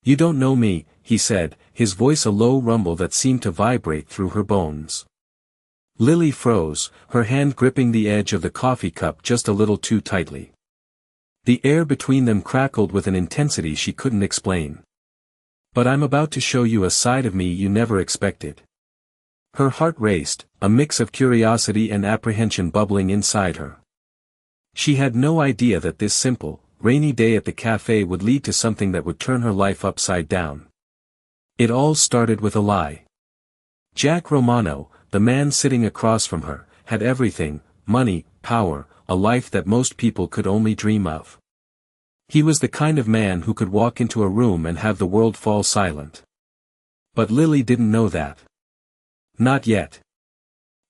"You don't know me," he said, his voice a low rumble that seemed to vibrate through her bones. Lily froze, her hand gripping the edge of the coffee cup just a little too tightly. The air between them crackled with an intensity she couldn't explain. "But I'm about to show you a side of me you never expected." Her heart raced, a mix of curiosity and apprehension bubbling inside her. She had no idea that this simple, rainy day at the cafe would lead to something that would turn her life upside down. It all started with a lie. Jack Romano, the man sitting across from her, had everything: money, power, a life that most people could only dream of. He was the kind of man who could walk into a room and have the world fall silent. But Lily didn't know that. Not yet.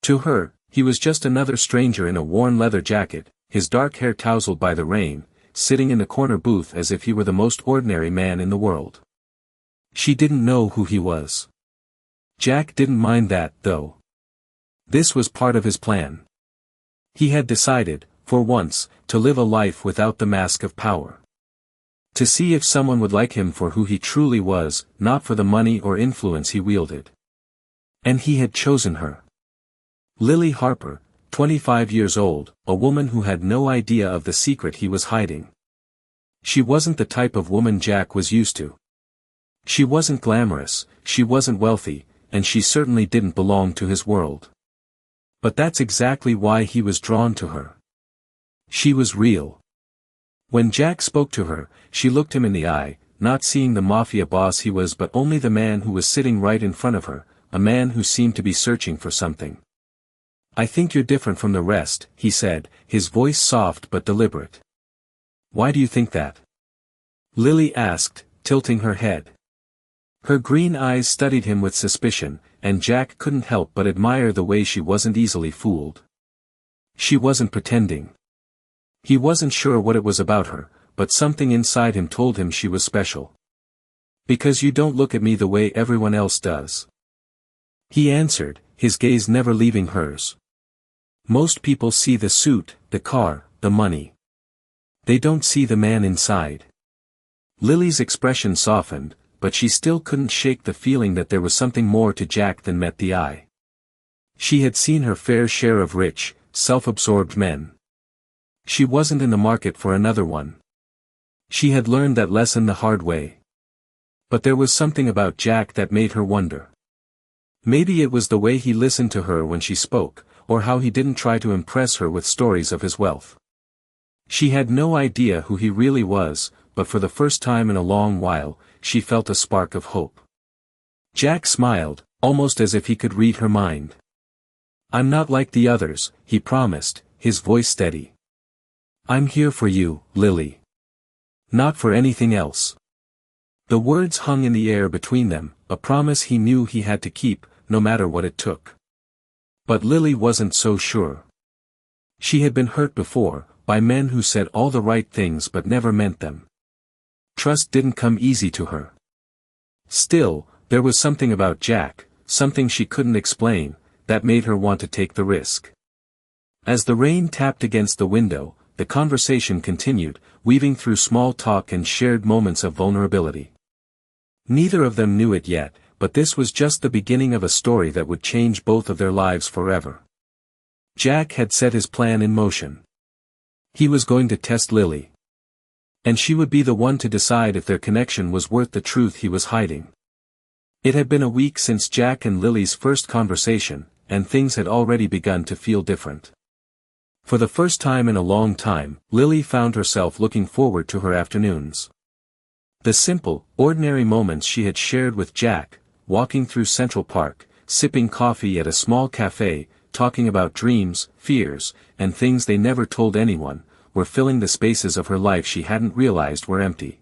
To her, he was just another stranger in a worn leather jacket, his dark hair tousled by the rain, sitting in the corner booth as if he were the most ordinary man in the world. She didn't know who he was. Jack didn't mind that, though. This was part of his plan. He had decided, for once, to live a life without the mask of power. To see if someone would like him for who he truly was, not for the money or influence he wielded. And he had chosen her. Lily Harper, 25 years old, a woman who had no idea of the secret he was hiding. She wasn't the type of woman Jack was used to. She wasn't glamorous, she wasn't wealthy, and she certainly didn't belong to his world. But that's exactly why he was drawn to her. She was real. When Jack spoke to her, she looked him in the eye, not seeing the Mafia boss he was but only the man who was sitting right in front of her, a man who seemed to be searching for something. "I think you're different from the rest," he said, his voice soft but deliberate. "Why do you think that?" Lily asked, tilting her head. Her green eyes studied him with suspicion, and Jack couldn't help but admire the way she wasn't easily fooled. She wasn't pretending. He wasn't sure what it was about her, but something inside him told him she was special. "Because you don't look at me the way everyone else does," he answered, his gaze never leaving hers. "Most people see the suit, the car, the money. They don't see the man inside." Lily's expression softened, but she still couldn't shake the feeling that there was something more to Jack than met the eye. She had seen her fair share of rich, self-absorbed men. She wasn't in the market for another one. She had learned that lesson the hard way. But there was something about Jack that made her wonder. Maybe it was the way he listened to her when she spoke, or how he didn't try to impress her with stories of his wealth. She had no idea who he really was, but for the first time in a long while, she felt a spark of hope. Jack smiled, almost as if he could read her mind. "I'm not like the others," he promised, his voice steady. "I'm here for you, Lily. Not for anything else." The words hung in the air between them, a promise he knew he had to keep, no matter what it took. But Lily wasn't so sure. She had been hurt before, by men who said all the right things but never meant them. Trust didn't come easy to her. Still, there was something about Jack, something she couldn't explain, that made her want to take the risk. As the rain tapped against the window, the conversation continued, weaving through small talk and shared moments of vulnerability. Neither of them knew it yet, but this was just the beginning of a story that would change both of their lives forever. Jack had set his plan in motion. He was going to test Lily. And she would be the one to decide if their connection was worth the truth he was hiding. It had been a week since Jack and Lily's first conversation, and things had already begun to feel different. For the first time in a long time, Lily found herself looking forward to her afternoons. The simple, ordinary moments she had shared with Jack, walking through Central Park, sipping coffee at a small cafe, talking about dreams, fears, and things they never told anyone, were filling the spaces of her life she hadn't realized were empty.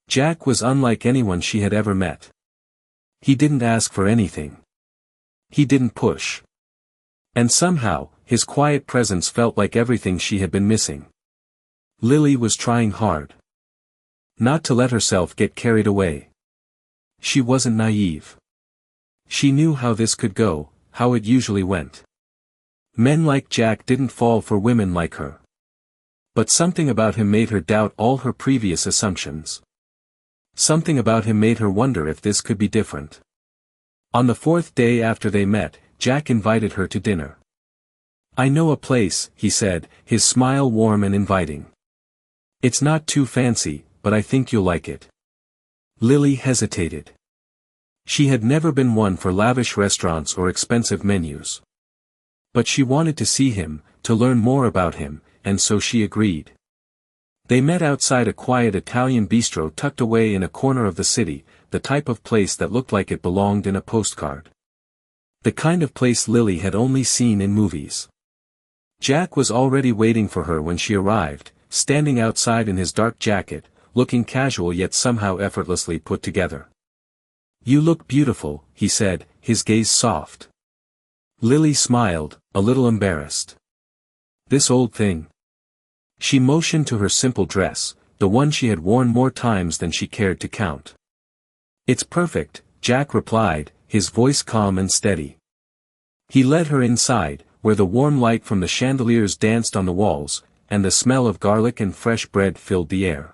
Jack was unlike anyone she had ever met. He didn't ask for anything. He didn't push. And somehow, his quiet presence felt like everything she had been missing. Lily was trying hard. Not to let herself get carried away. She wasn't naive. She knew how this could go, how it usually went. Men like Jack didn't fall for women like her. But something about him made her doubt all her previous assumptions. Something about him made her wonder if this could be different. On the fourth day after they met, Jack invited her to dinner. "I know a place," he said, his smile warm and inviting. "It's not too fancy, but I think you'll like it." Lily hesitated. She had never been one for lavish restaurants or expensive menus. But she wanted to see him, to learn more about him, and so she agreed. They met outside a quiet Italian bistro tucked away in a corner of the city, the type of place that looked like it belonged in a postcard. The kind of place Lily had only seen in movies. Jack was already waiting for her when she arrived, standing outside in his dark jacket, looking casual yet somehow effortlessly put together. "You look beautiful," he said, his gaze soft. Lily smiled, a little embarrassed. "This old thing?" She motioned to her simple dress, the one she had worn more times than she cared to count. "It's perfect," Jack replied, his voice calm and steady. He led her inside, where the warm light from the chandeliers danced on the walls, and the smell of garlic and fresh bread filled the air.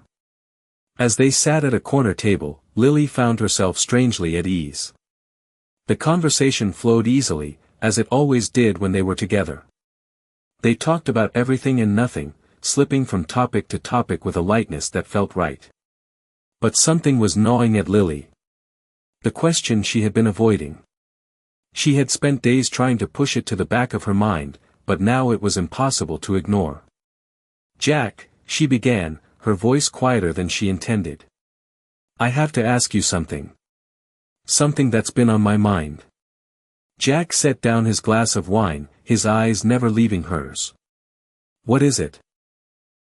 As they sat at a corner table, Lily found herself strangely at ease. The conversation flowed easily, as it always did when they were together. They talked about everything and nothing, slipping from topic to topic with a lightness that felt right. But something was gnawing at Lily. The question she had been avoiding. She had spent days trying to push it to the back of her mind, but now it was impossible to ignore. "Jack," she began, her voice quieter than she intended. "I have to ask you something. Something that's been on my mind." Jack set down his glass of wine, his eyes never leaving hers. "What is it?"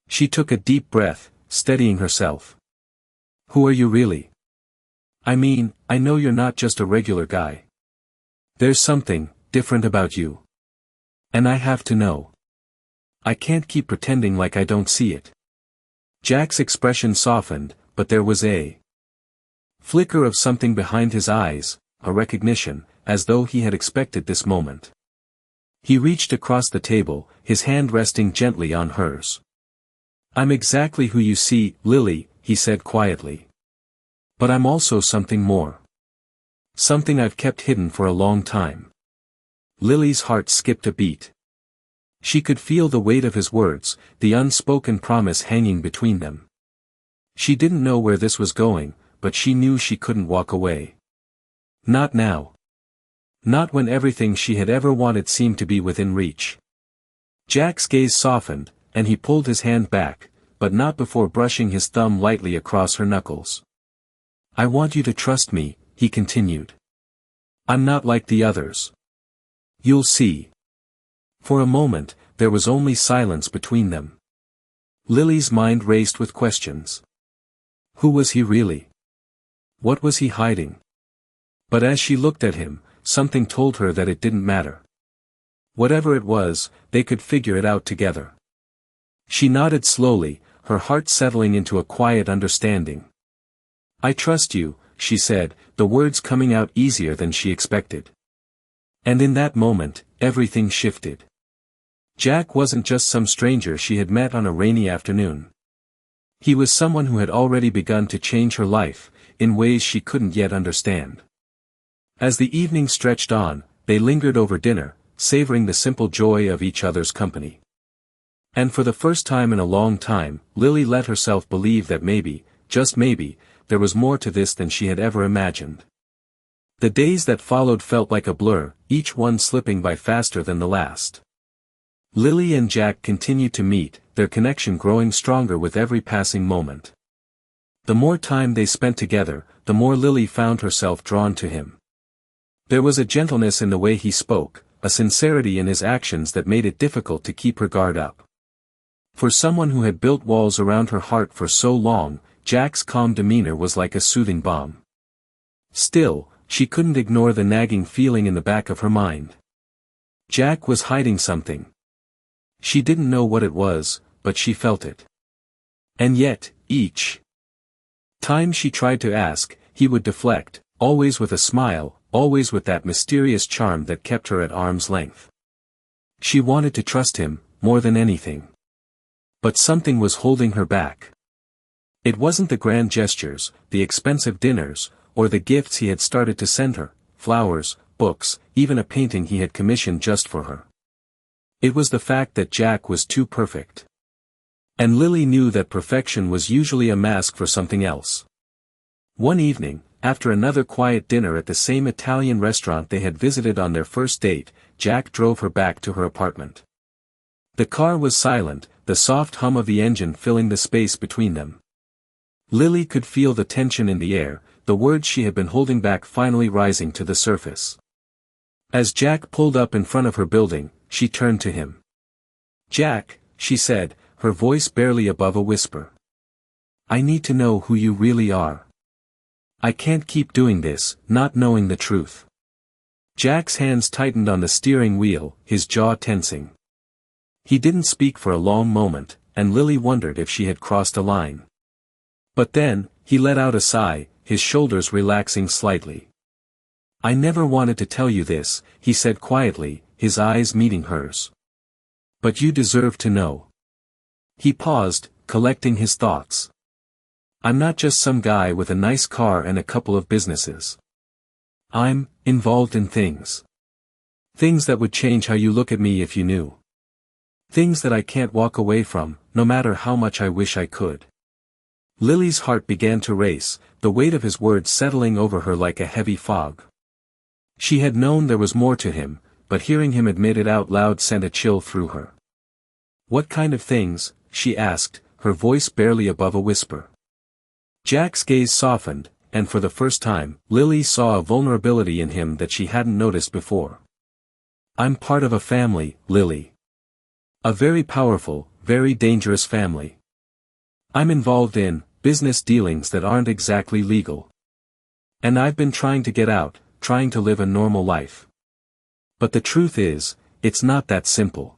She took a deep breath, steadying herself. "Who are you really? I mean, I know you're not just a regular guy. There's something different about you. And I have to know. I can't keep pretending like I don't see it." Jack's expression softened, but there was a flicker of something behind his eyes, a recognition, as though he had expected this moment. He reached across the table, his hand resting gently on hers. "I'm exactly who you see, Lily," he said quietly. "But I'm also something more. Something I've kept hidden for a long time." Lily's heart skipped a beat. She could feel the weight of his words, the unspoken promise hanging between them. She didn't know where this was going, but she knew she couldn't walk away. Not now. Not when everything she had ever wanted seemed to be within reach. Jack's gaze softened, and he pulled his hand back, but not before brushing his thumb lightly across her knuckles. "I want you to trust me," he continued. "I'm not like the others. You'll see." For a moment, there was only silence between them. Lily's mind raced with questions. Who was he really? What was he hiding? But as she looked at him, something told her that it didn't matter. Whatever it was, they could figure it out together. She nodded slowly, her heart settling into a quiet understanding. "I trust you," she said, the words coming out easier than she expected. And in that moment, everything shifted. Jack wasn't just some stranger she had met on a rainy afternoon. He was someone who had already begun to change her life, in ways she couldn't yet understand. As the evening stretched on, they lingered over dinner, savoring the simple joy of each other's company. And for the first time in a long time, Lily let herself believe that maybe, just maybe, there was more to this than she had ever imagined. The days that followed felt like a blur, each one slipping by faster than the last. Lily and Jack continued to meet, their connection growing stronger with every passing moment. The more time they spent together, the more Lily found herself drawn to him. There was a gentleness in the way he spoke, a sincerity in his actions that made it difficult to keep her guard up. For someone who had built walls around her heart for so long, Jack's calm demeanor was like a soothing balm. Still, she couldn't ignore the nagging feeling in the back of her mind. Jack was hiding something. She didn't know what it was, but she felt it. And yet, each time she tried to ask, he would deflect, always with a smile, always with that mysterious charm that kept her at arm's length. She wanted to trust him, more than anything. But something was holding her back. It wasn't the grand gestures, the expensive dinners, or the gifts he had started to send her, flowers, books, even a painting he had commissioned just for her. It was the fact that Jack was too perfect. And Lily knew that perfection was usually a mask for something else. One evening, after another quiet dinner at the same Italian restaurant they had visited on their first date, Jack drove her back to her apartment. The car was silent, the soft hum of the engine filling the space between them. Lily could feel the tension in the air, the words she had been holding back finally rising to the surface. As Jack pulled up in front of her building, she turned to him. "Jack," she said, her voice barely above a whisper. "I need to know who you really are. I can't keep doing this, not knowing the truth." Jack's hands tightened on the steering wheel, his jaw tensing. He didn't speak for a long moment, and Lily wondered if she had crossed a line. But then, he let out a sigh, his shoulders relaxing slightly. "I never wanted to tell you this," he said quietly, his eyes meeting hers. "But you deserve to know." He paused, collecting his thoughts. "I'm not just some guy with a nice car and a couple of businesses. I'm involved in things. Things that would change how you look at me if you knew. Things that I can't walk away from, no matter how much I wish I could." Lily's heart began to race, the weight of his words settling over her like a heavy fog. She had known there was more to him, but hearing him admit it out loud sent a chill through her. "What kind of things?" she asked, her voice barely above a whisper. Jack's gaze softened, and for the first time, Lily saw a vulnerability in him that she hadn't noticed before. "I'm part of a family, Lily. A very powerful, very dangerous family. I'm involved in business dealings that aren't exactly legal. And I've been trying to get out, trying to live a normal life. But the truth is, it's not that simple."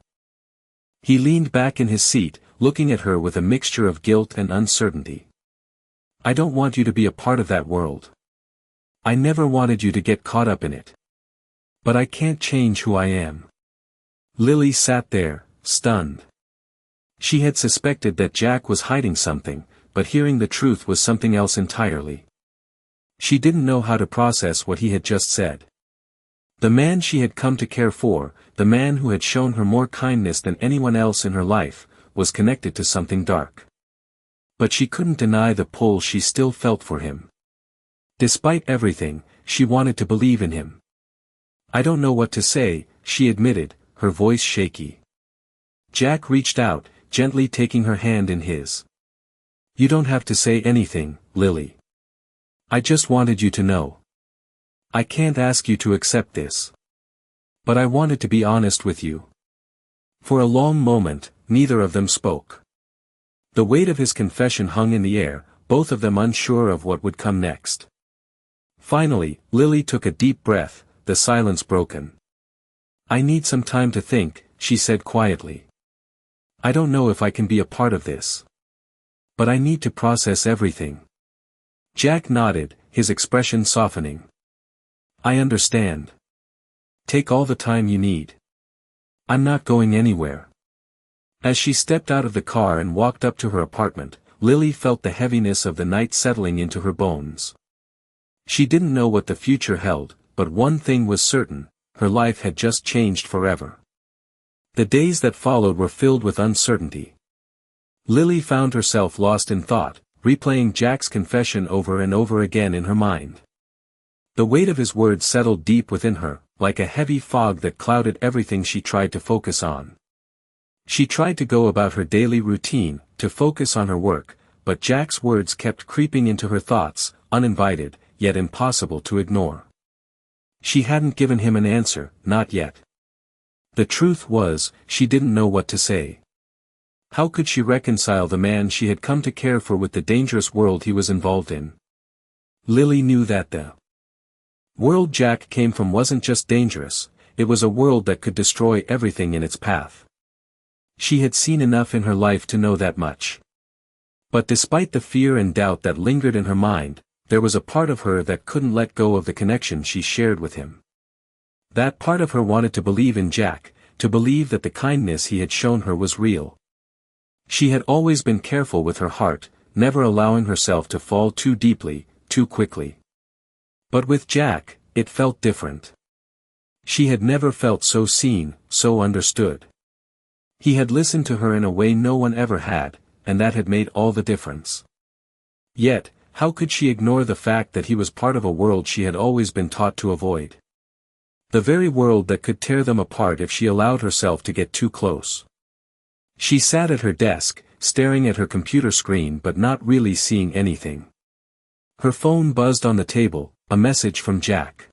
He leaned back in his seat, looking at her with a mixture of guilt and uncertainty. "I don't want you to be a part of that world. I never wanted you to get caught up in it. But I can't change who I am." Lily sat there, stunned. She had suspected that Jack was hiding something, but hearing the truth was something else entirely. She didn't know how to process what he had just said. The man she had come to care for, the man who had shown her more kindness than anyone else in her life, was connected to something dark. But she couldn't deny the pull she still felt for him. Despite everything, she wanted to believe in him. "I don't know what to say," she admitted, her voice shaky. Jack reached out, gently taking her hand in his. "You don't have to say anything, Lily. I just wanted you to know. I can't ask you to accept this. But I wanted to be honest with you." For a long moment, neither of them spoke. The weight of his confession hung in the air, both of them unsure of what would come next. Finally, Lily took a deep breath, the silence broken. "I need some time to think," she said quietly. "I don't know if I can be a part of this. But I need to process everything." Jack nodded, his expression softening. "I understand. Take all the time you need. I'm not going anywhere." As she stepped out of the car and walked up to her apartment, Lily felt the heaviness of the night settling into her bones. She didn't know what the future held, but one thing was certain, her life had just changed forever. The days that followed were filled with uncertainty. Lily found herself lost in thought, replaying Jack's confession over and over again in her mind. The weight of his words settled deep within her, like a heavy fog that clouded everything she tried to focus on. She tried to go about her daily routine, to focus on her work, but Jack's words kept creeping into her thoughts, uninvited, yet impossible to ignore. She hadn't given him an answer, not yet. The truth was, she didn't know what to say. How could she reconcile the man she had come to care for with the dangerous world he was involved in? Lily knew that the world Jack came from wasn't just dangerous, it was a world that could destroy everything in its path. She had seen enough in her life to know that much. But despite the fear and doubt that lingered in her mind, there was a part of her that couldn't let go of the connection she shared with him. That part of her wanted to believe in Jack, to believe that the kindness he had shown her was real. She had always been careful with her heart, never allowing herself to fall too deeply, too quickly. But with Jack, it felt different. She had never felt so seen, so understood. He had listened to her in a way no one ever had, and that had made all the difference. Yet, how could she ignore the fact that he was part of a world she had always been taught to avoid? The very world that could tear them apart if she allowed herself to get too close. She sat at her desk, staring at her computer screen but not really seeing anything. Her phone buzzed on the table, a message from Jack.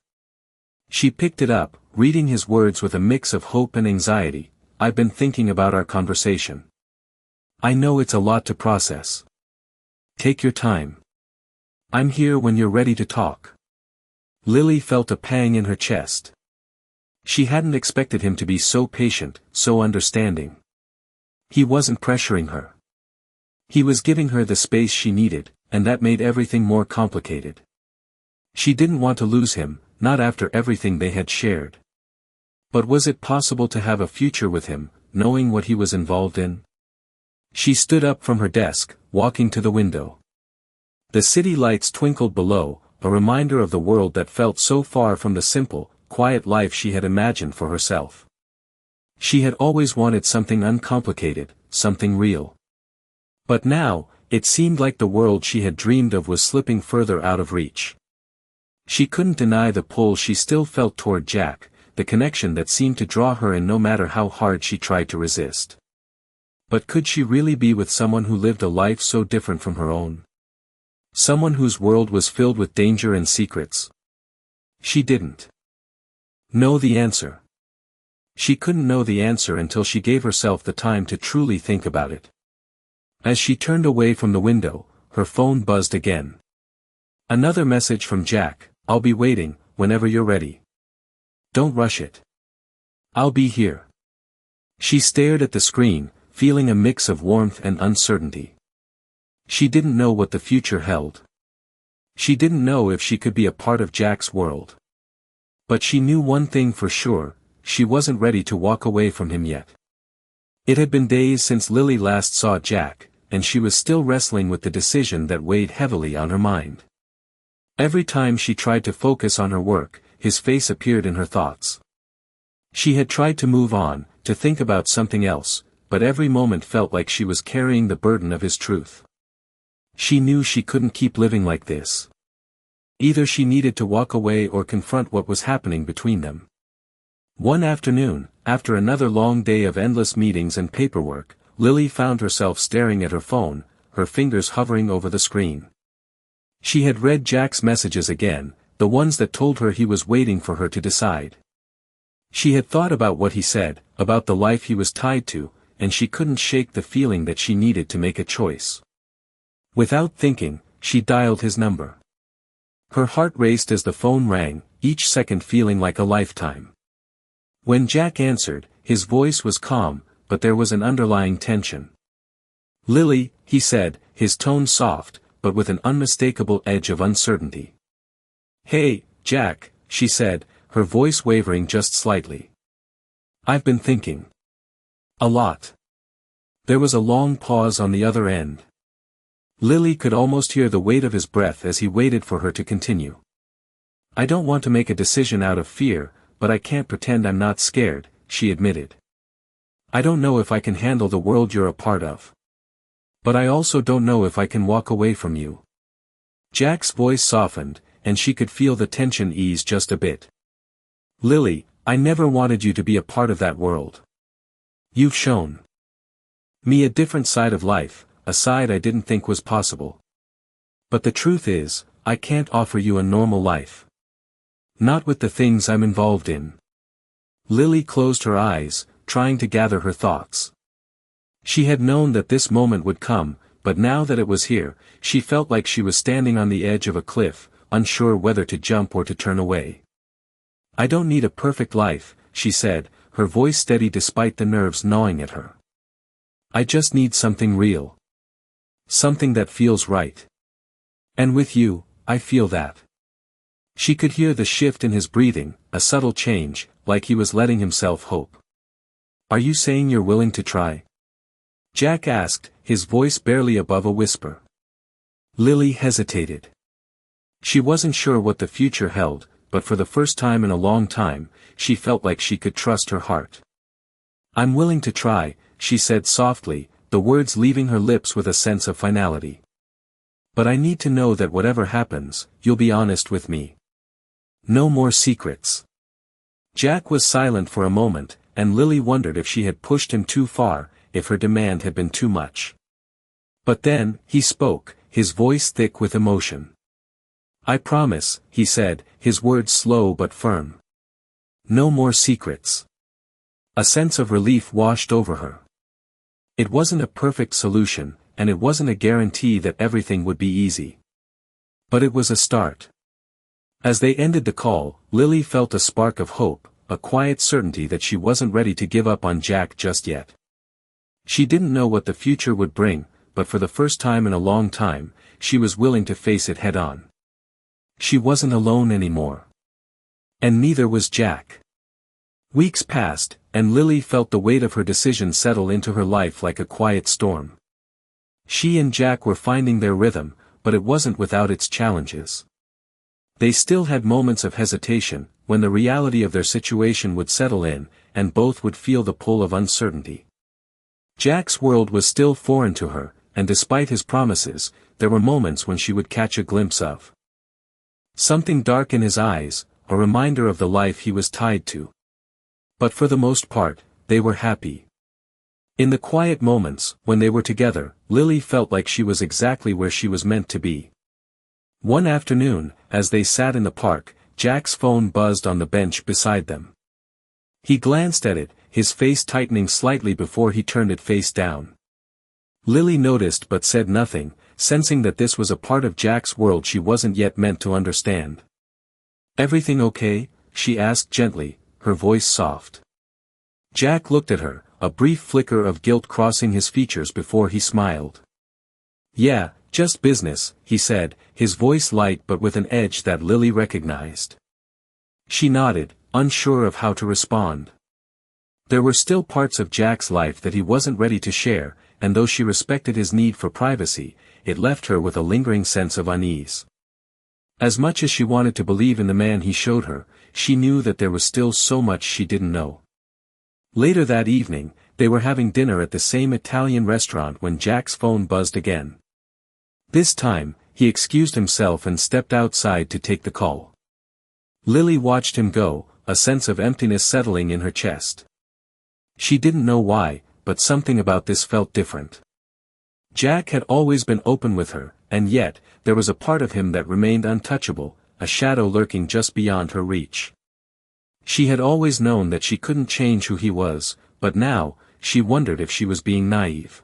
She picked it up, reading his words with a mix of hope and anxiety. "I've been thinking about our conversation. I know it's a lot to process. Take your time. I'm here when you're ready to talk." Lily felt a pang in her chest. She hadn't expected him to be so patient, so understanding. He wasn't pressuring her. He was giving her the space she needed, and that made everything more complicated. She didn't want to lose him, not after everything they had shared. But was it possible to have a future with him, knowing what he was involved in? She stood up from her desk, walking to the window. The city lights twinkled below, a reminder of the world that felt so far from the simple, quiet life she had imagined for herself. She had always wanted something uncomplicated, something real. But now, it seemed like the world she had dreamed of was slipping further out of reach. She couldn't deny the pull she still felt toward Jack, the connection that seemed to draw her in no matter how hard she tried to resist. But could she really be with someone who lived a life so different from her own? Someone whose world was filled with danger and secrets? She didn't know the answer. She couldn't know the answer until she gave herself the time to truly think about it. As she turned away from the window, her phone buzzed again. Another message from Jack: "I'll be waiting, whenever you're ready. Don't rush it. I'll be here." She stared at the screen, feeling a mix of warmth and uncertainty. She didn't know what the future held. She didn't know if she could be a part of Jack's world. But she knew one thing for sure: she wasn't ready to walk away from him yet. It had been days since Lily last saw Jack, and she was still wrestling with the decision that weighed heavily on her mind. Every time she tried to focus on her work, his face appeared in her thoughts. She had tried to move on, to think about something else, but every moment felt like she was carrying the burden of his truth. She knew she couldn't keep living like this. Either she needed to walk away or confront what was happening between them. One afternoon, after another long day of endless meetings and paperwork, Lily found herself staring at her phone, her fingers hovering over the screen. She had read Jack's messages again, the ones that told her he was waiting for her to decide. She had thought about what he said, about the life he was tied to, and she couldn't shake the feeling that she needed to make a choice. Without thinking, she dialed his number. Her heart raced as the phone rang, each second feeling like a lifetime. When Jack answered, his voice was calm, but there was an underlying tension. "Lily," he said, his tone soft, but with an unmistakable edge of uncertainty. "Hey, Jack," she said, her voice wavering just slightly. "I've been thinking. A lot." There was a long pause on the other end. Lily could almost hear the weight of his breath as he waited for her to continue. "I don't want to make a decision out of fear, but I can't pretend I'm not scared," she admitted. "I don't know if I can handle the world you're a part of. But I also don't know if I can walk away from you." Jack's voice softened, and she could feel the tension ease just a bit. "Lily, I never wanted you to be a part of that world. You've shown me a different side of life, a side I didn't think was possible. But the truth is, I can't offer you a normal life. Not with the things I'm involved in." Lily closed her eyes, trying to gather her thoughts. She had known that this moment would come, but now that it was here, she felt like she was standing on the edge of a cliff, unsure whether to jump or to turn away. "I don't need a perfect life," she said, her voice steady despite the nerves gnawing at her. "I just need something real. Something that feels right. And with you, I feel that." She could hear the shift in his breathing, a subtle change, like he was letting himself hope. "Are you saying you're willing to try?" Jack asked, his voice barely above a whisper. Lily hesitated. She wasn't sure what the future held, but for the first time in a long time, she felt like she could trust her heart. "I'm willing to try," she said softly, the words leaving her lips with a sense of finality. "But I need to know that whatever happens, you'll be honest with me. No more secrets." Jack was silent for a moment, and Lily wondered if she had pushed him too far, if her demand had been too much. But then, he spoke, his voice thick with emotion. "I promise," he said, his words slow but firm. "No more secrets." A sense of relief washed over her. It wasn't a perfect solution, and it wasn't a guarantee that everything would be easy. But it was a start. As they ended the call, Lily felt a spark of hope, a quiet certainty that she wasn't ready to give up on Jack just yet. She didn't know what the future would bring, but for the first time in a long time, she was willing to face it head-on. She wasn't alone anymore. And neither was Jack. Weeks passed, and Lily felt the weight of her decision settle into her life like a quiet storm. She and Jack were finding their rhythm, but it wasn't without its challenges. They still had moments of hesitation, when the reality of their situation would settle in, and both would feel the pull of uncertainty. Jack's world was still foreign to her, and despite his promises, there were moments when she would catch a glimpse of something dark in his eyes, a reminder of the life he was tied to. But for the most part, they were happy. In the quiet moments, when they were together, Lily felt like she was exactly where she was meant to be. One afternoon, as they sat in the park, Jack's phone buzzed on the bench beside them. He glanced at it, his face tightening slightly before he turned it face down. Lily noticed but said nothing, sensing that this was a part of Jack's world she wasn't yet meant to understand. "Everything okay?" she asked gently, her voice soft. Jack looked at her, a brief flicker of guilt crossing his features before he smiled. "Yeah, just business," he said, his voice light but with an edge that Lily recognized. She nodded, unsure of how to respond. There were still parts of Jack's life that he wasn't ready to share, and though she respected his need for privacy, it left her with a lingering sense of unease. As much as she wanted to believe in the man he showed her, she knew that there was still so much she didn't know. Later that evening, they were having dinner at the same Italian restaurant when Jack's phone buzzed again. This time, he excused himself and stepped outside to take the call. Lily watched him go, a sense of emptiness settling in her chest. She didn't know why, but something about this felt different. Jack had always been open with her, and yet, there was a part of him that remained untouchable, a shadow lurking just beyond her reach. She had always known that she couldn't change who he was, but now, she wondered if she was being naive.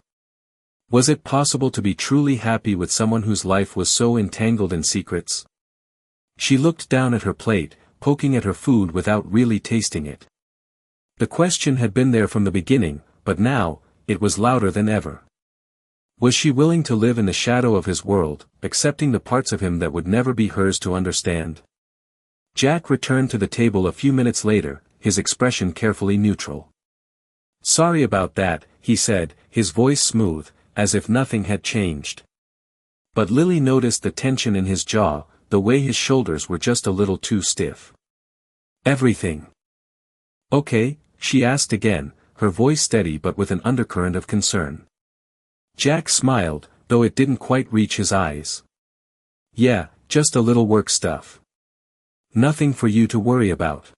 Was it possible to be truly happy with someone whose life was so entangled in secrets? She looked down at her plate, poking at her food without really tasting it. The question had been there from the beginning, but now, it was louder than ever. Was she willing to live in the shadow of his world, accepting the parts of him that would never be hers to understand? Jack returned to the table a few minutes later, his expression carefully neutral. "Sorry about that," he said, his voice smooth, as if nothing had changed. But Lily noticed the tension in his jaw, the way his shoulders were just a little too stiff. "Everything okay?" she asked again, her voice steady but with an undercurrent of concern. Jack smiled, though it didn't quite reach his eyes. "Yeah, just a little work stuff. Nothing for you to worry about."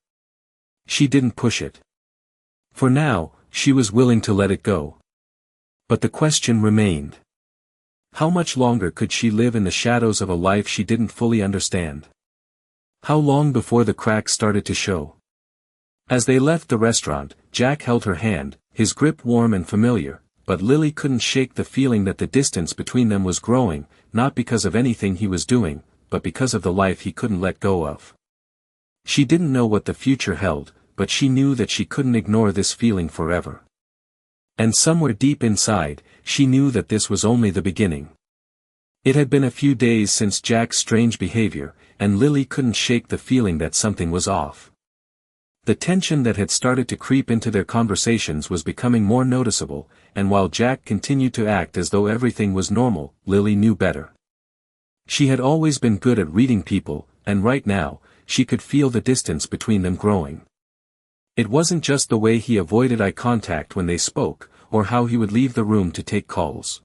She didn't push it. For now, she was willing to let it go. But the question remained. How much longer could she live in the shadows of a life she didn't fully understand? How long before the cracks started to show? As they left the restaurant, Jack held her hand, his grip warm and familiar, but Lily couldn't shake the feeling that the distance between them was growing, not because of anything he was doing, but because of the life he couldn't let go of. She didn't know what the future held, but she knew that she couldn't ignore this feeling forever. And somewhere deep inside, she knew that this was only the beginning. It had been a few days since Jack's strange behavior, and Lily couldn't shake the feeling that something was off. The tension that had started to creep into their conversations was becoming more noticeable, and while Jack continued to act as though everything was normal, Lily knew better. She had always been good at reading people, and right now, she could feel the distance between them growing. It wasn't just the way he avoided eye contact when they spoke, or how he would leave the room to take calls.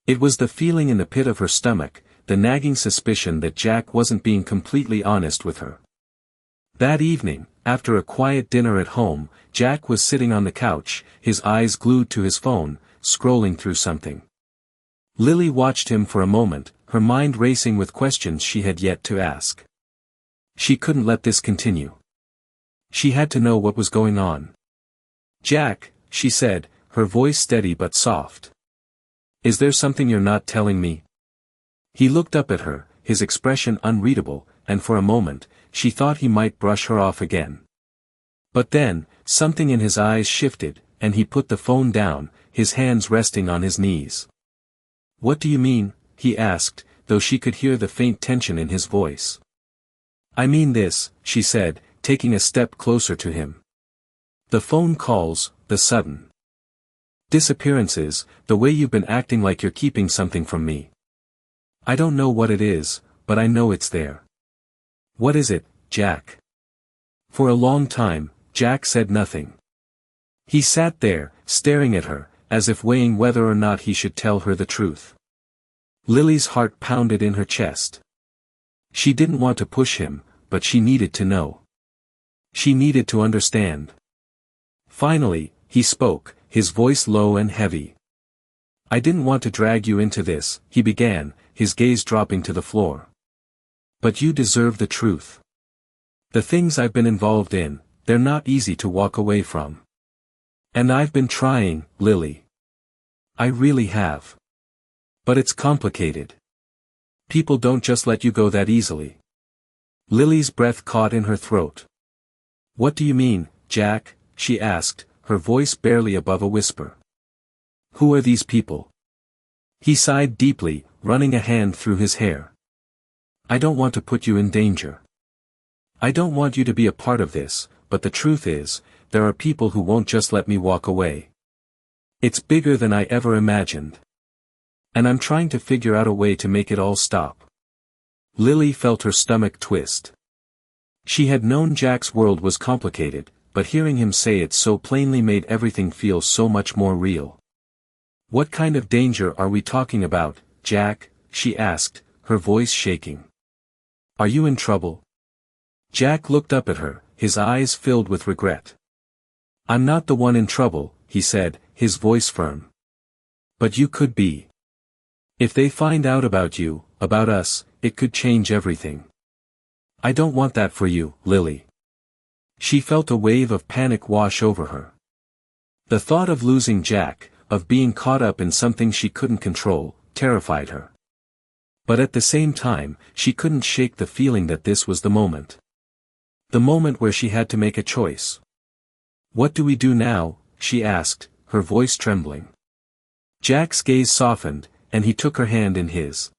It was the feeling in the pit of her stomach, the nagging suspicion that Jack wasn't being completely honest with her. That evening, after a quiet dinner at home, Jack was sitting on the couch, his eyes glued to his phone, scrolling through something. Lily watched him for a moment, her mind racing with questions she had yet to ask. She couldn't let this continue. She had to know what was going on. "Jack," she said, her voice steady but soft. "Is there something you're not telling me?" He looked up at her, his expression unreadable, and for a moment, she thought he might brush her off again. But then, something in his eyes shifted, and he put the phone down, his hands resting on his knees. "What do you mean?" he asked, though she could hear the faint tension in his voice. "I mean this," she said, taking a step closer to him. "The phone calls, the sudden disappearances, the way you've been acting like you're keeping something from me. I don't know what it is, but I know it's there." "What is it, Jack?" For a long time, Jack said nothing. He sat there, staring at her, as if weighing whether or not he should tell her the truth. Lily's heart pounded in her chest. She didn't want to push him, but she needed to know. She needed to understand. Finally, he spoke, his voice low and heavy. "I didn't want to drag you into this," he began, his gaze dropping to the floor. "But you deserve the truth. The things I've been involved in, they're not easy to walk away from. And I've been trying, Lily. I really have. But it's complicated. People don't just let you go that easily." Lily's breath caught in her throat. "What do you mean, Jack?" she asked, her voice barely above a whisper. "Who are these people?" He sighed deeply, running a hand through his hair. "I don't want to put you in danger. I don't want you to be a part of this, but the truth is, there are people who won't just let me walk away. It's bigger than I ever imagined. And I'm trying to figure out a way to make it all stop." Lily felt her stomach twist. She had known Jack's world was complicated, but hearing him say it so plainly made everything feel so much more real. "What kind of danger are we talking about, Jack?" she asked, her voice shaking. "Are you in trouble?" Jack looked up at her, his eyes filled with regret. "I'm not the one in trouble," he said, his voice firm. "But you could be. If they find out about you, about us, it could change everything. I don't want that for you, Lily." She felt a wave of panic wash over her. The thought of losing Jack, of being caught up in something she couldn't control, terrified her. But at the same time, she couldn't shake the feeling that this was the moment. The moment where she had to make a choice. "What do we do now?" she asked, her voice trembling. Jack's gaze softened, and he took her hand in his.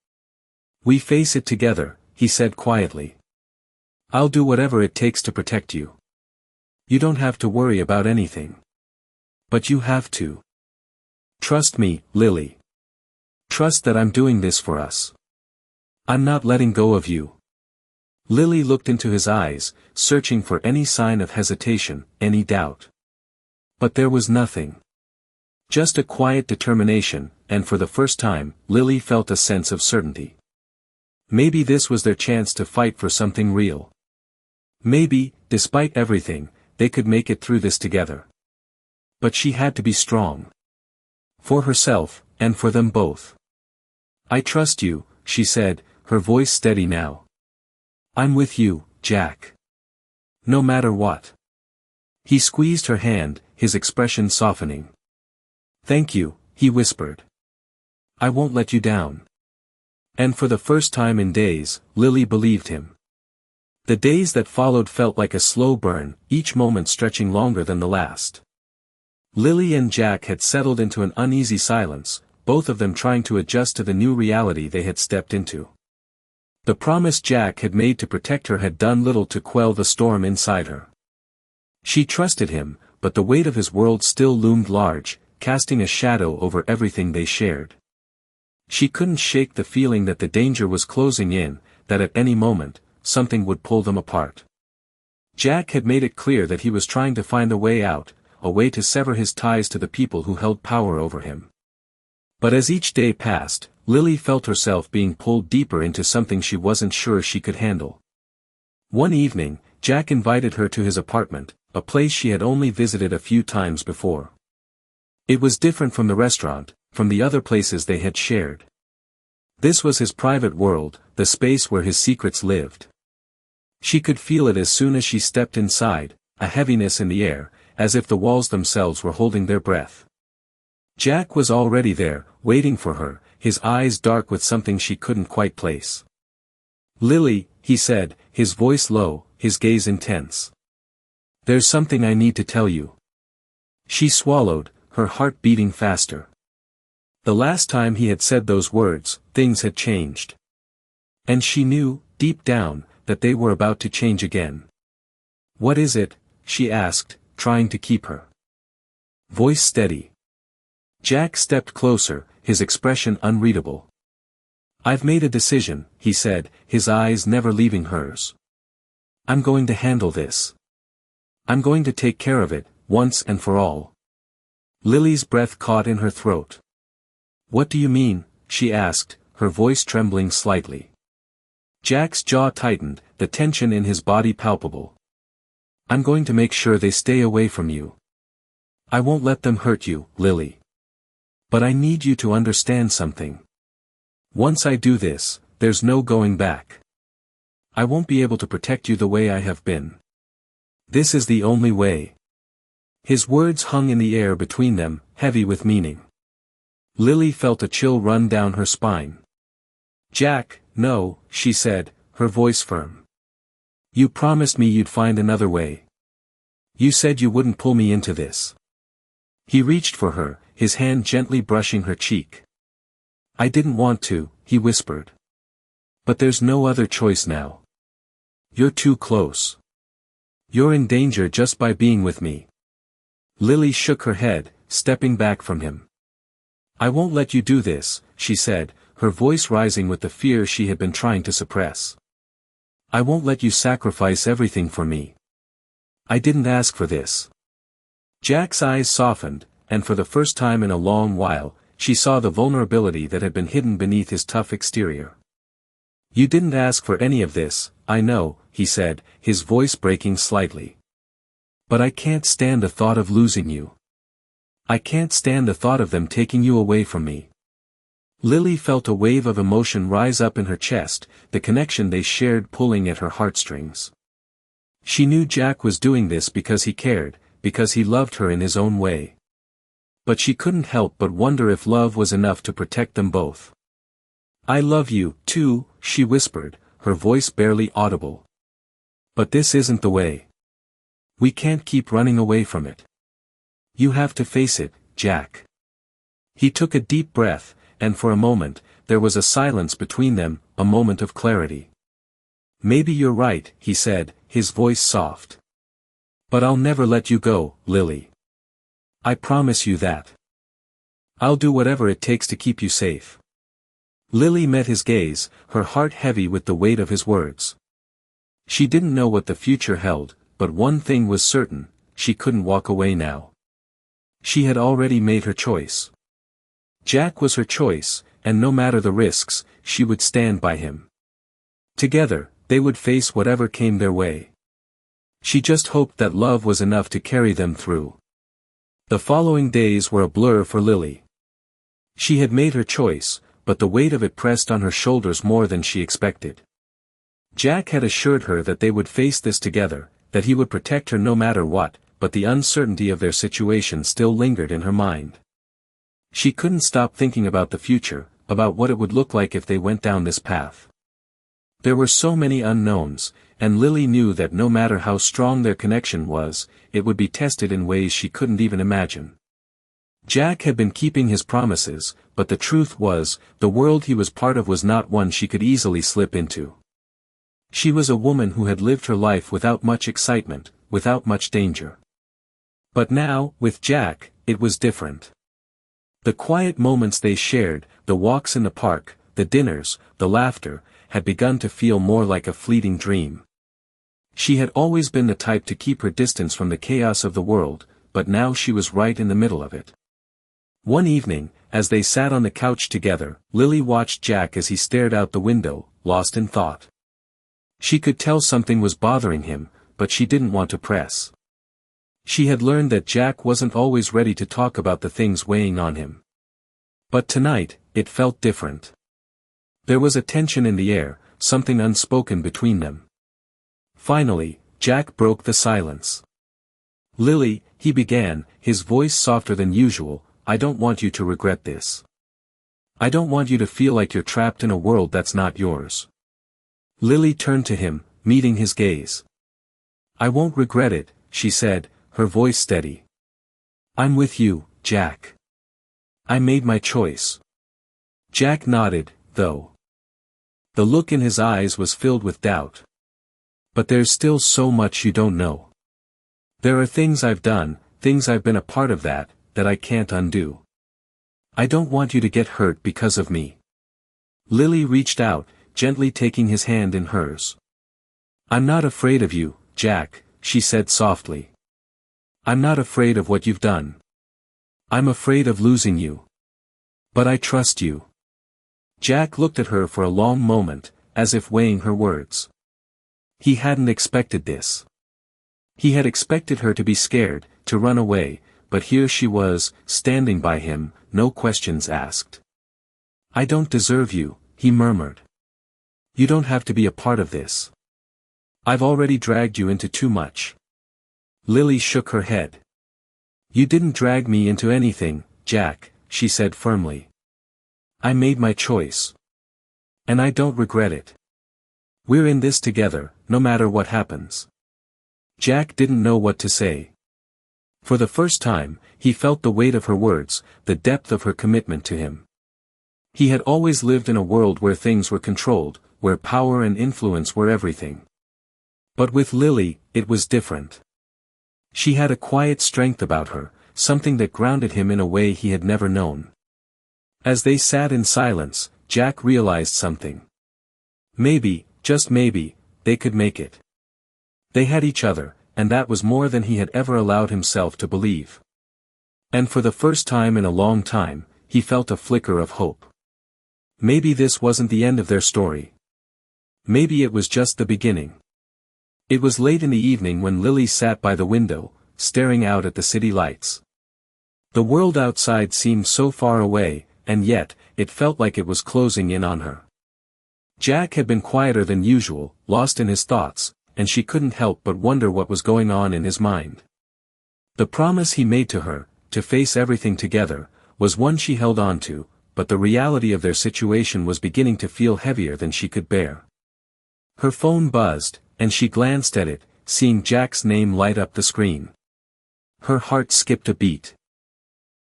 "We face it together," he said quietly. "I'll do whatever it takes to protect you. You don't have to worry about anything. But you have to. Trust me, Lily. Trust that I'm doing this for us. I'm not letting go of you." Lily looked into his eyes, searching for any sign of hesitation, any doubt. But there was nothing. Just a quiet determination, and for the first time, Lily felt a sense of certainty. Maybe this was their chance to fight for something real. Maybe, despite everything, they could make it through this together. But she had to be strong. For herself, and for them both. "I trust you," she said, her voice steady now. "I'm with you, Jack. No matter what." He squeezed her hand, his expression softening. "Thank you," he whispered. "I won't let you down." And for the first time in days, Lily believed him. The days that followed felt like a slow burn, each moment stretching longer than the last. Lily and Jack had settled into an uneasy silence, both of them trying to adjust to the new reality they had stepped into. The promise Jack had made to protect her had done little to quell the storm inside her. She trusted him, but the weight of his world still loomed large, casting a shadow over everything they shared. She couldn't shake the feeling that the danger was closing in, that at any moment, something would pull them apart. Jack had made it clear that he was trying to find a way out, a way to sever his ties to the people who held power over him. But as each day passed, Lily felt herself being pulled deeper into something she wasn't sure she could handle. One evening, Jack invited her to his apartment, a place she had only visited a few times before. It was different from the restaurant, from the other places they had shared. This was his private world, the space where his secrets lived. She could feel it as soon as she stepped inside, a heaviness in the air, as if the walls themselves were holding their breath. Jack was already there, waiting for her, his eyes dark with something she couldn't quite place. "Lily," he said, his voice low, his gaze intense. "There's something I need to tell you." She swallowed, her heart beating faster. The last time he had said those words, things had changed. And she knew, deep down, that they were about to change again. "What is it?" she asked, trying to keep her voice steady. Jack stepped closer, his expression unreadable. "I've made a decision," he said, his eyes never leaving hers. "I'm going to handle this. I'm going to take care of it, once and for all." Lily's breath caught in her throat. "What do you mean?" she asked, her voice trembling slightly. Jack's jaw tightened, the tension in his body palpable. "I'm going to make sure they stay away from you. I won't let them hurt you, Lily. But I need you to understand something. Once I do this, there's no going back. I won't be able to protect you the way I have been. This is the only way." His words hung in the air between them, heavy with meaning. Lily felt a chill run down her spine. "Jack, no," she said, her voice firm. "You promised me you'd find another way. You said you wouldn't pull me into this." He reached for her, his hand gently brushing her cheek. "I didn't want to," he whispered. "But there's no other choice now. You're too close. You're in danger just by being with me." Lily shook her head, stepping back from him. "I won't let you do this," she said, her voice rising with the fear she had been trying to suppress. "I won't let you sacrifice everything for me. I didn't ask for this." Jack's eyes softened, and for the first time in a long while, she saw the vulnerability that had been hidden beneath his tough exterior. "You didn't ask for any of this, I know," he said, his voice breaking slightly. "But I can't stand the thought of losing you. I can't stand the thought of them taking you away from me." Lily felt a wave of emotion rise up in her chest, the connection they shared pulling at her heartstrings. She knew Jack was doing this because he cared, because he loved her in his own way. But she couldn't help but wonder if love was enough to protect them both. "I love you, too," she whispered, her voice barely audible. "But this isn't the way. We can't keep running away from it. You have to face it, Jack." He took a deep breath, and for a moment, there was a silence between them, a moment of clarity. "Maybe you're right," he said, his voice soft. "But I'll never let you go, Lily. I promise you that. I'll do whatever it takes to keep you safe." Lily met his gaze, her heart heavy with the weight of his words. She didn't know what the future held, but one thing was certain, she couldn't walk away now. She had already made her choice. Jack was her choice, and no matter the risks, she would stand by him. Together, they would face whatever came their way. She just hoped that love was enough to carry them through. The following days were a blur for Lily. She had made her choice, but the weight of it pressed on her shoulders more than she expected. Jack had assured her that they would face this together, that he would protect her no matter what, but the uncertainty of their situation still lingered in her mind. She couldn't stop thinking about the future, about what it would look like if they went down this path. There were so many unknowns, and Lily knew that no matter how strong their connection was, it would be tested in ways she couldn't even imagine. Jack had been keeping his promises, but the truth was, the world he was part of was not one she could easily slip into. She was a woman who had lived her life without much excitement, without much danger. But now, with Jack, it was different. The quiet moments they shared, the walks in the park, the dinners, the laughter, had begun to feel more like a fleeting dream. She had always been the type to keep her distance from the chaos of the world, but now she was right in the middle of it. One evening, as they sat on the couch together, Lily watched Jack as he stared out the window, lost in thought. She could tell something was bothering him, but she didn't want to press. She had learned that Jack wasn't always ready to talk about the things weighing on him. But tonight, it felt different. There was a tension in the air, something unspoken between them. Finally, Jack broke the silence. "Lily," he began, his voice softer than usual, "I don't want you to regret this. I don't want you to feel like you're trapped in a world that's not yours." Lily turned to him, meeting his gaze. "I won't regret it," she said, her voice steady. "I'm with you, Jack. I made my choice." Jack nodded, though. The look in his eyes was filled with doubt. "But there's still so much you don't know. There are things I've done, things I've been a part of that I can't undo. I don't want you to get hurt because of me." Lily reached out, gently taking his hand in hers. "I'm not afraid of you, Jack," she said softly. "I'm not afraid of what you've done. I'm afraid of losing you. But I trust you." Jack looked at her for a long moment, as if weighing her words. He hadn't expected this. He had expected her to be scared, to run away, but here she was, standing by him, no questions asked. "I don't deserve you," he murmured. "You don't have to be a part of this. I've already dragged you into too much." Lily shook her head. "You didn't drag me into anything, Jack," she said firmly. "I made my choice. And I don't regret it. We're in this together, no matter what happens." Jack didn't know what to say. For the first time, he felt the weight of her words, the depth of her commitment to him. He had always lived in a world where things were controlled, where power and influence were everything. But with Lily, it was different. She had a quiet strength about her, something that grounded him in a way he had never known. As they sat in silence, Jack realized something. Maybe, just maybe, they could make it. They had each other, and that was more than he had ever allowed himself to believe. And for the first time in a long time, he felt a flicker of hope. Maybe this wasn't the end of their story. Maybe it was just the beginning. It was late in the evening when Lily sat by the window, staring out at the city lights. The world outside seemed so far away, and yet, it felt like it was closing in on her. Jack had been quieter than usual, lost in his thoughts, and she couldn't help but wonder what was going on in his mind. The promise he made to her, to face everything together, was one she held on to, but the reality of their situation was beginning to feel heavier than she could bear. Her phone buzzed, and she glanced at it, seeing Jack's name light up the screen. Her heart skipped a beat.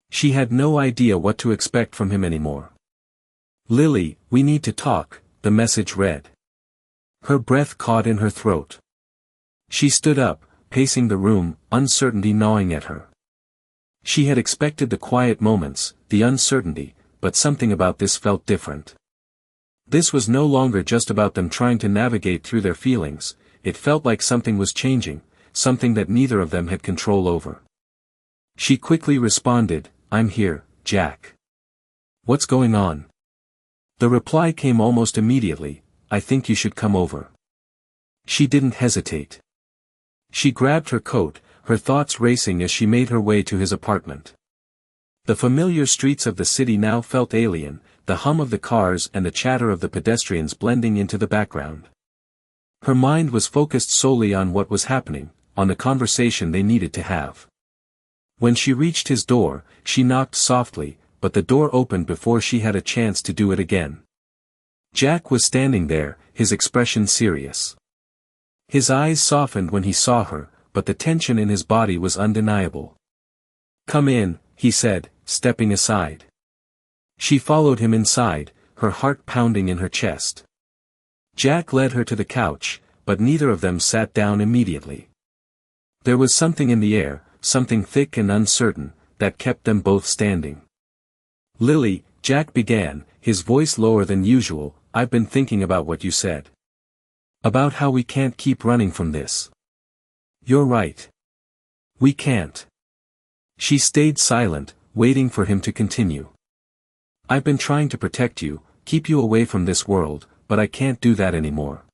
She had no idea what to expect from him anymore. "Lily, we need to talk," the message read. Her breath caught in her throat. She stood up, pacing the room, uncertainty gnawing at her. She had expected the quiet moments, the uncertainty, but something about this felt different. This was no longer just about them trying to navigate through their feelings, it felt like something was changing, something that neither of them had control over. She quickly responded, "I'm here, Jack. What's going on?" The reply came almost immediately, "I think you should come over." She didn't hesitate. She grabbed her coat, her thoughts racing as she made her way to his apartment. The familiar streets of the city now felt alien, the hum of the cars and the chatter of the pedestrians blending into the background. Her mind was focused solely on what was happening, on the conversation they needed to have. When she reached his door, she knocked softly, but the door opened before she had a chance to do it again. Jack was standing there, his expression serious. His eyes softened when he saw her, but the tension in his body was undeniable. "Come in," he said, stepping aside. She followed him inside, her heart pounding in her chest. Jack led her to the couch, but neither of them sat down immediately. There was something in the air, something thick and uncertain, that kept them both standing. Lily, Jack began, his voice lower than usual, I've been thinking about what you said. About how we can't keep running from this. You're right. We can't. She stayed silent, waiting for him to continue. I've been trying to protect you, keep you away from this world, but I can't do that anymore.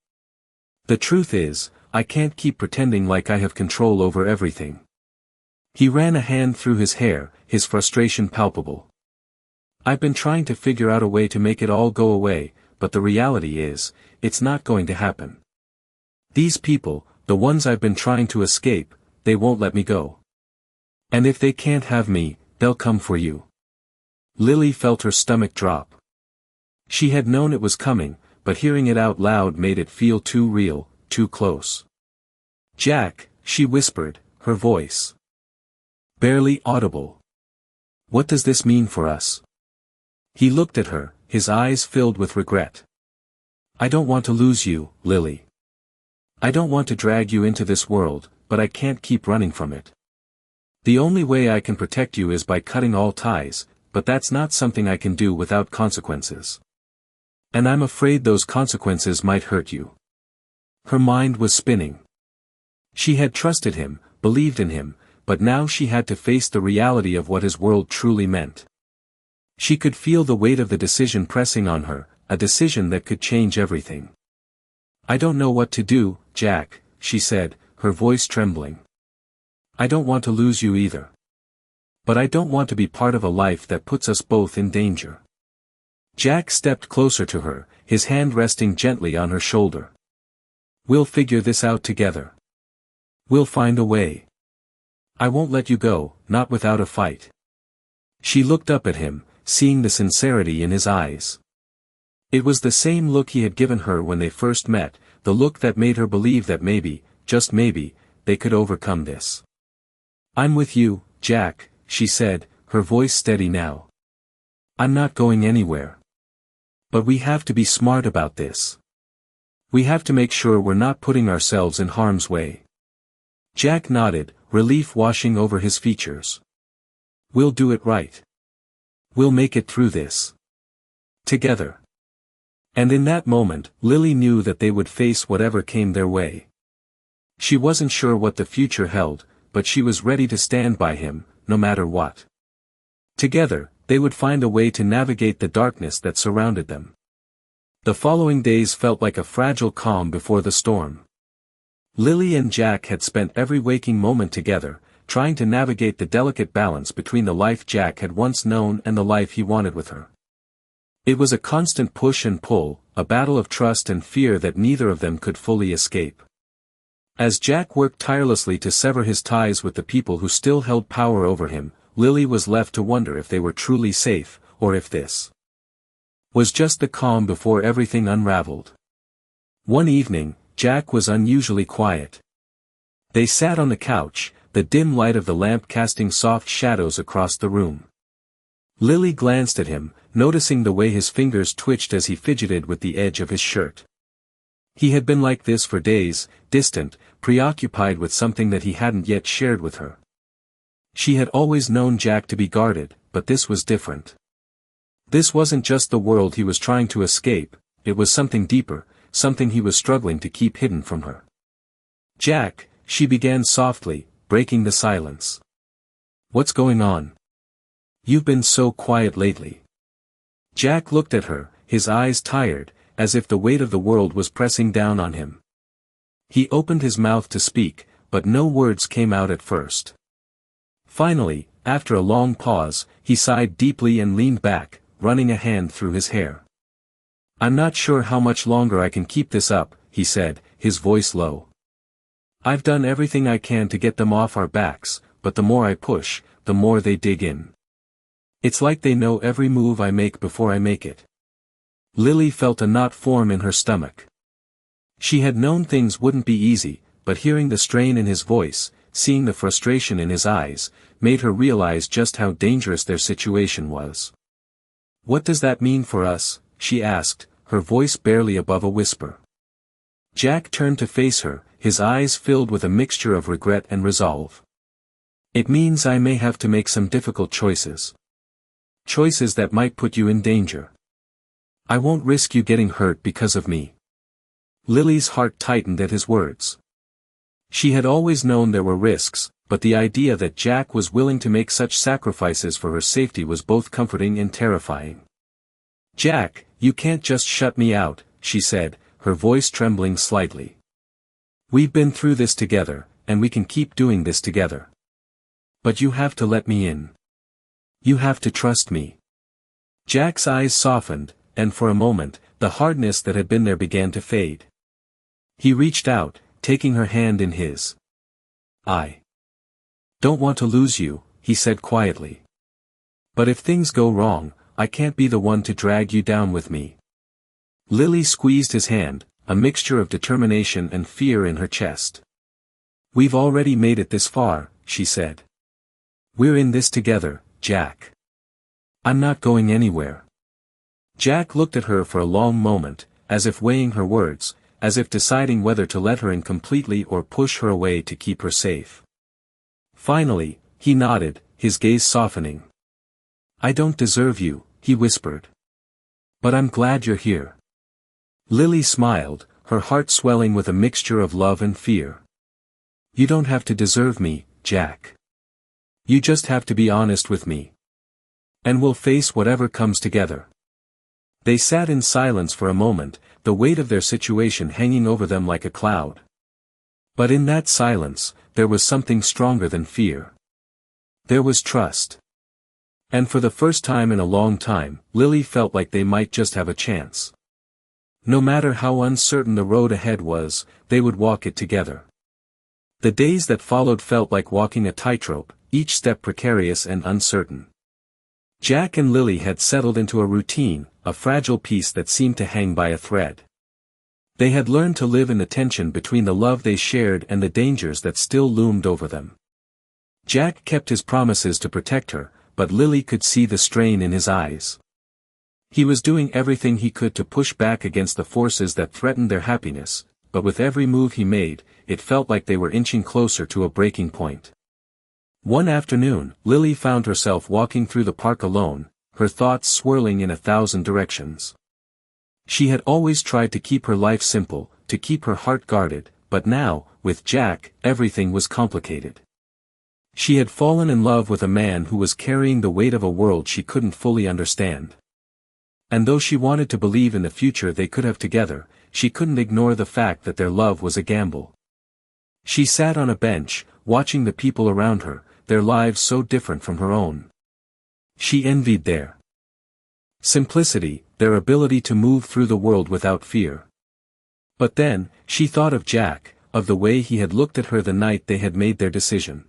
The truth is, I can't keep pretending like I have control over everything. He ran a hand through his hair, his frustration palpable. I've been trying to figure out a way to make it all go away, but the reality is, it's not going to happen. These people, the ones I've been trying to escape, they won't let me go. And if they can't have me, they'll come for you. Lily felt her stomach drop. She had known it was coming, but hearing it out loud made it feel too real, too close. Jack, she whispered, her voice barely audible. What does this mean for us? He looked at her, his eyes filled with regret. I don't want to lose you, Lily. I don't want to drag you into this world, but I can't keep running from it. The only way I can protect you is by cutting all ties, but that's not something I can do without consequences. And I'm afraid those consequences might hurt you. Her mind was spinning. She had trusted him, believed in him, but now she had to face the reality of what his world truly meant. She could feel the weight of the decision pressing on her, a decision that could change everything. I don't know what to do, Jack, she said, her voice trembling. I don't want to lose you either. But I don't want to be part of a life that puts us both in danger. Jack stepped closer to her, his hand resting gently on her shoulder. We'll figure this out together. We'll find a way. I won't let you go, not without a fight. She looked up at him, seeing the sincerity in his eyes. It was the same look he had given her when they first met, the look that made her believe that maybe, just maybe, they could overcome this. I'm with you, Jack, she said, her voice steady now. I'm not going anywhere. But we have to be smart about this. We have to make sure we're not putting ourselves in harm's way. Jack nodded, relief washing over his features. We'll do it right. We'll make it through this. Together. And in that moment, Lily knew that they would face whatever came their way. She wasn't sure what the future held, but she was ready to stand by him, no matter what. Together, they would find a way to navigate the darkness that surrounded them. The following days felt like a fragile calm before the storm. Lily and Jack had spent every waking moment together, trying to navigate the delicate balance between the life Jack had once known and the life he wanted with her. It was a constant push and pull, a battle of trust and fear that neither of them could fully escape. As Jack worked tirelessly to sever his ties with the people who still held power over him, Lily was left to wonder if they were truly safe, or if this was just the calm before everything unraveled. One evening, Jack was unusually quiet. They sat on the couch, the dim light of the lamp casting soft shadows across the room. Lily glanced at him, noticing the way his fingers twitched as he fidgeted with the edge of his shirt. He had been like this for days, distant, preoccupied with something that he hadn't yet shared with her. She had always known Jack to be guarded, but this was different. This wasn't just the world he was trying to escape, it was something deeper, something he was struggling to keep hidden from her. Jack, she began softly, breaking the silence. What's going on? You've been so quiet lately. Jack looked at her, his eyes tired, as if the weight of the world was pressing down on him. He opened his mouth to speak, but no words came out at first. Finally, after a long pause, he sighed deeply and leaned back, running a hand through his hair. I'm not sure how much longer I can keep this up, he said, his voice low. I've done everything I can to get them off our backs, but the more I push, the more they dig in. It's like they know every move I make before I make it. Lily felt a knot form in her stomach. She had known things wouldn't be easy, but hearing the strain in his voice, seeing the frustration in his eyes, made her realize just how dangerous their situation was. What does that mean for us? She asked, her voice barely above a whisper. Jack turned to face her, his eyes filled with a mixture of regret and resolve. It means I may have to make some difficult choices. Choices that might put you in danger. I won't risk you getting hurt because of me. Lily's heart tightened at his words. She had always known there were risks, but the idea that Jack was willing to make such sacrifices for her safety was both comforting and terrifying. Jack, you can't just shut me out, she said, her voice trembling slightly. We've been through this together, and we can keep doing this together. But you have to let me in. You have to trust me. Jack's eyes softened, and for a moment, the hardness that had been there began to fade. He reached out, taking her hand in his. I don't want to lose you, he said quietly. But if things go wrong, I can't be the one to drag you down with me. Lily squeezed his hand, a mixture of determination and fear in her chest. We've already made it this far, she said. We're in this together, Jack. I'm not going anywhere. Jack looked at her for a long moment, as if weighing her words, as if deciding whether to let her in completely or push her away to keep her safe. Finally, he nodded, his gaze softening. I don't deserve you, he whispered. But I'm glad you're here. Lily smiled, her heart swelling with a mixture of love and fear. You don't have to deserve me, Jack. You just have to be honest with me. And we'll face whatever comes together. They sat in silence for a moment, the weight of their situation hanging over them like a cloud. But in that silence, there was something stronger than fear. There was trust. And for the first time in a long time, Lily felt like they might just have a chance. No matter how uncertain the road ahead was, they would walk it together. The days that followed felt like walking a tightrope, each step precarious and uncertain. Jack and Lily had settled into a routine, a fragile piece that seemed to hang by a thread. They had learned to live in the tension between the love they shared and the dangers that still loomed over them. Jack kept his promises to protect her, but Lily could see the strain in his eyes. He was doing everything he could to push back against the forces that threatened their happiness, but with every move he made, it felt like they were inching closer to a breaking point. One afternoon, Lily found herself walking through the park alone, her thoughts swirling in 1,000 directions. She had always tried to keep her life simple, to keep her heart guarded, but now, with Jack, everything was complicated. She had fallen in love with a man who was carrying the weight of a world she couldn't fully understand. And though she wanted to believe in the future they could have together, she couldn't ignore the fact that their love was a gamble. She sat on a bench, watching the people around her, their lives so different from her own. She envied their simplicity, their ability to move through the world without fear. But then, she thought of Jack, of the way he had looked at her the night they had made their decision.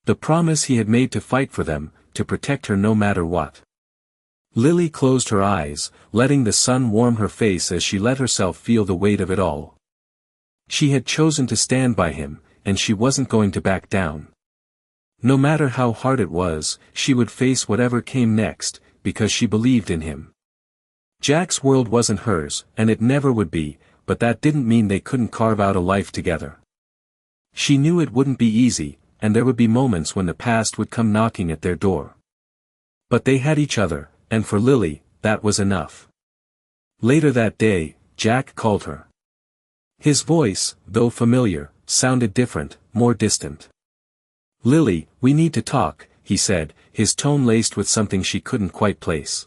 The promise he had made to fight for them, to protect her no matter what. Lily closed her eyes, letting the sun warm her face as she let herself feel the weight of it all. She had chosen to stand by him, and she wasn't going to back down. No matter how hard it was, she would face whatever came next, because she believed in him. Jack's world wasn't hers, and it never would be, but that didn't mean they couldn't carve out a life together. She knew it wouldn't be easy, and there would be moments when the past would come knocking at their door. But they had each other, and for Lily, that was enough. Later that day, Jack called her. His voice, though familiar, sounded different, more distant. Lily, we need to talk, he said, his tone laced with something she couldn't quite place.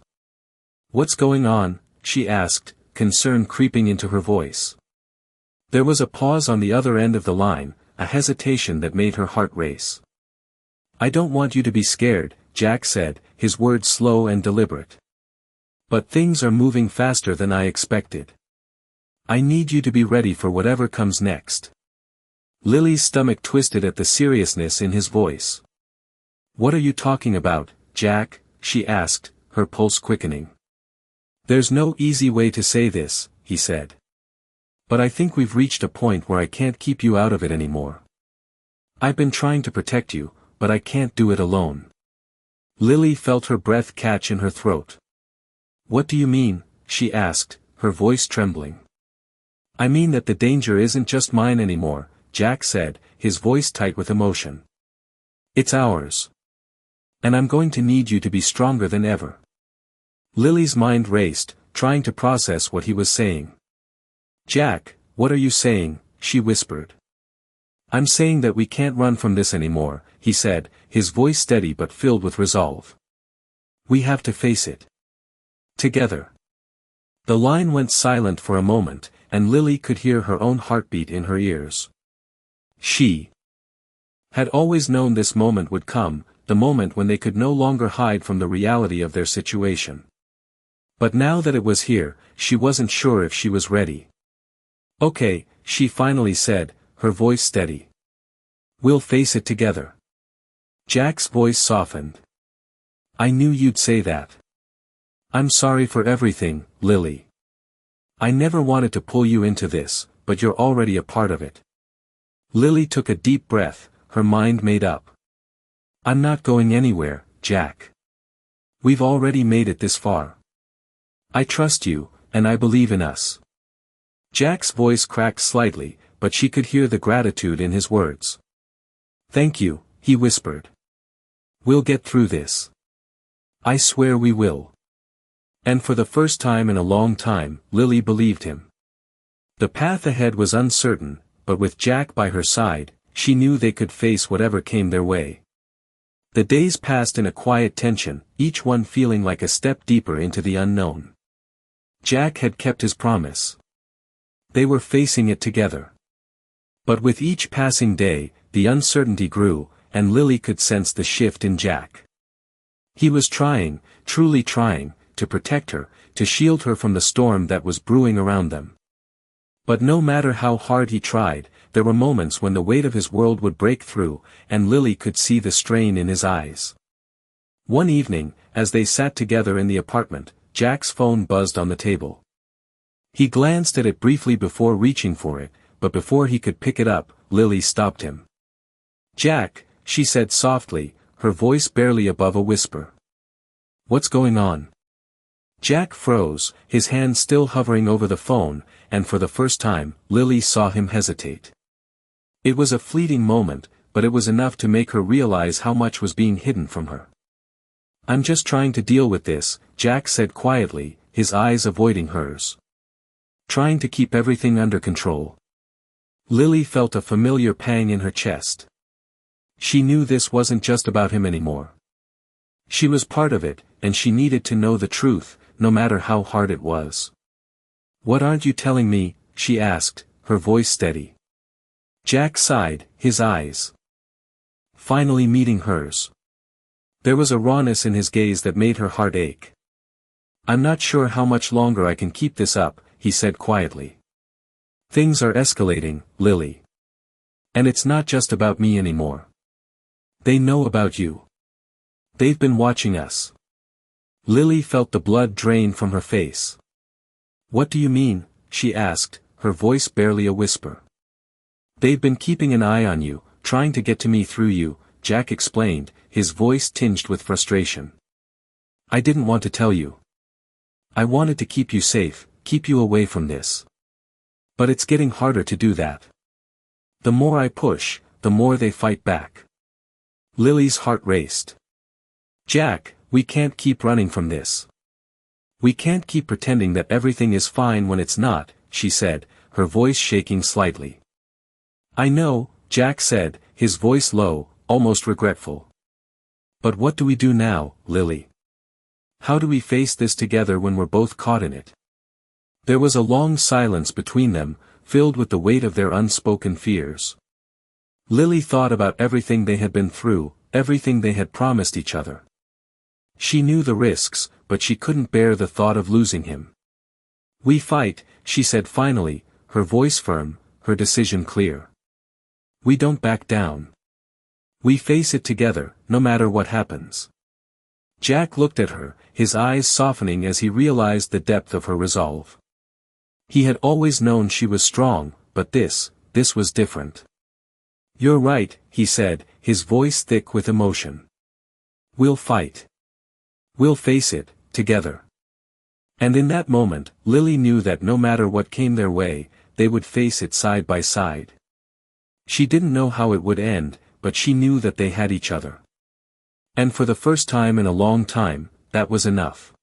What's going on? She asked, concern creeping into her voice. There was a pause on the other end of the line, a hesitation that made her heart race. I don't want you to be scared, Jack said, his words slow and deliberate. But things are moving faster than I expected. I need you to be ready for whatever comes next. Lily's stomach twisted at the seriousness in his voice. What are you talking about, Jack? She asked, her pulse quickening. There's no easy way to say this, he said. But I think we've reached a point where I can't keep you out of it anymore. I've been trying to protect you, but I can't do it alone. Lily felt her breath catch in her throat. What do you mean? She asked, her voice trembling. I mean that the danger isn't just mine anymore, Jack said, his voice tight with emotion. It's ours. And I'm going to need you to be stronger than ever. Lily's mind raced, trying to process what he was saying. Jack, what are you saying? She whispered. I'm saying that we can't run from this anymore, he said, his voice steady but filled with resolve. We have to face it. Together. The line went silent for a moment, and Lily could hear her own heartbeat in her ears. She had always known this moment would come, the moment when they could no longer hide from the reality of their situation. But now that it was here, she wasn't sure if she was ready. Okay, she finally said, her voice steady. We'll face it together. Jack's voice softened. I knew you'd say that. I'm sorry for everything, Lily. I never wanted to pull you into this, but you're already a part of it. Lily took a deep breath, her mind made up. I'm not going anywhere, Jack. We've already made it this far. I trust you, and I believe in us. Jack's voice cracked slightly, but she could hear the gratitude in his words. Thank you, he whispered. We'll get through this. I swear we will. And for the first time in a long time, Lily believed him. The path ahead was uncertain, but with Jack by her side, she knew they could face whatever came their way. The days passed in a quiet tension, each one feeling like a step deeper into the unknown. Jack had kept his promise. They were facing it together. But with each passing day, the uncertainty grew, and Lily could sense the shift in Jack. He was trying, truly trying, to protect her, to shield her from the storm that was brewing around them. But no matter how hard he tried, there were moments when the weight of his world would break through, and Lily could see the strain in his eyes. One evening, as they sat together in the apartment, Jack's phone buzzed on the table. He glanced at it briefly before reaching for it, but before he could pick it up, Lily stopped him. Jack, she said softly, her voice barely above a whisper. What's going on? Jack froze, his hand still hovering over the phone, and for the first time, Lily saw him hesitate. It was a fleeting moment, but it was enough to make her realize how much was being hidden from her. I'm just trying to deal with this, Jack said quietly, his eyes avoiding hers. Trying to keep everything under control. Lily felt a familiar pang in her chest. She knew this wasn't just about him anymore. She was part of it, and she needed to know the truth, no matter how hard it was. What aren't you telling me? She asked, her voice steady. Jack sighed, his eyes finally meeting hers. There was a rawness in his gaze that made her heart ache. I'm not sure how much longer I can keep this up, he said quietly. Things are escalating, Lily. And it's not just about me anymore. They know about you. They've been watching us. Lily felt the blood drain from her face. What do you mean? She asked, her voice barely a whisper. They've been keeping an eye on you, trying to get to me through you, Jack explained, his voice tinged with frustration. I didn't want to tell you. I wanted to keep you safe, keep you away from this. But it's getting harder to do that. The more I push, the more they fight back. Lily's heart raced. Jack, we can't keep running from this. We can't keep pretending that everything is fine when it's not, she said, her voice shaking slightly. I know, Jack said, his voice low, almost regretful. But what do we do now, Lily? How do we face this together when we're both caught in it? There was a long silence between them, filled with the weight of their unspoken fears. Lily thought about everything they had been through, everything they had promised each other. She knew the risks, but she couldn't bear the thought of losing him. We fight, she said finally, her voice firm, her decision clear. We don't back down. We face it together, no matter what happens. Jack looked at her, his eyes softening as he realized the depth of her resolve. He had always known she was strong, but this was different. You're right, he said, his voice thick with emotion. We'll fight. We'll face it, together. And in that moment, Lily knew that no matter what came their way, they would face it side by side. She didn't know how it would end, but she knew that they had each other. And for the first time in a long time, that was enough.